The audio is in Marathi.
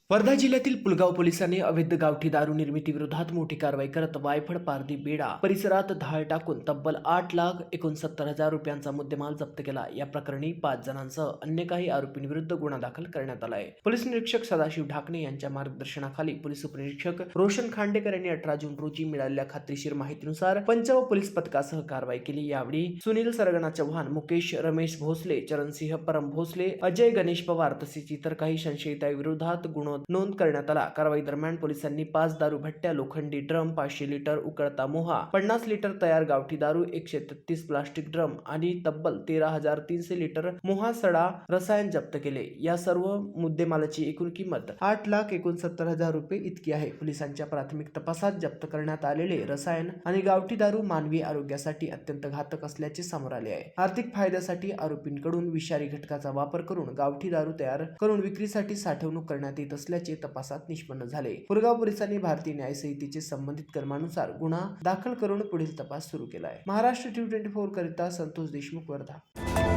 वर्धा जिल्ह्यातील पुलगाव पोलिसांनी अवैध गावठी दारू निर्मिती विरोधात मोठी कारवाई करत वायफळ पारधी बेडा परिसरात धाड टाकून तब्बल 8,69,000 रुपयांचा मुद्देमाल जप्त केला। या प्रकरणी 5 जणांसह अन्य काही आरोपींविरुद्ध गुन्हा दाखल करण्यात आला आहे। पोलीस निरीक्षक सदाशिव ढाकणे यांच्या मार्गदर्शनाखाली पोलीस उपनिरीक्षक रोशन खांडेकर यांनी 18 जून रोजी मिळालेल्या खात्रीशीर माहितीनुसार पंच व पोलीस पथकासह कारवाई केली। यावेळी सुनील सरगणा चव्हाण, मुकेश रमेश भोसले, चरणसिंह परम भोसले, अजय गणेश पवार तसेच इतर काही संशयितांविरोधात गुन्हा नोंद करण्यात आला। कारवाई दरम्यान पोलिसांनी 5 दारू भट्ट्या, लोखंडी ड्रम, 500 लिटर उकळता मोहा, 50 लिटर तयार गावठी दारू, 133 प्लास्टिक ड्रम आणि तब्बल 13,300 लिटर मोहा सडा रसायन जप्त केले। या सर्व मुद्देमालाची एकूण किंमत 8,69,000 रुपये इतकी आहे। पोलिसांच्या प्राथमिक तपासात जप्त करण्यात आलेले रसायन आणि गावठी दारू मानवी आरोग्यासाठी अत्यंत घातक असल्याचे समोर आले आहे। आर्थिक फायद्यासाठी आरोपींकडून विषारी घटकाचा वापर करून गावठी दारू तयार करून विक्रीसाठी साठवणूक करण्यात येत असल्याचे तपासात निष्पन्न झाले। पुलगाव पोलिसांनी भारतीय न्याय संहितेचे संबंधित कलमानुसार गुन्हा दाखल करून पुढील तपास सुरू केला आहे। महाराष्ट्र टीव्ही 24 करिता संतोष देशमुख, वर्धा।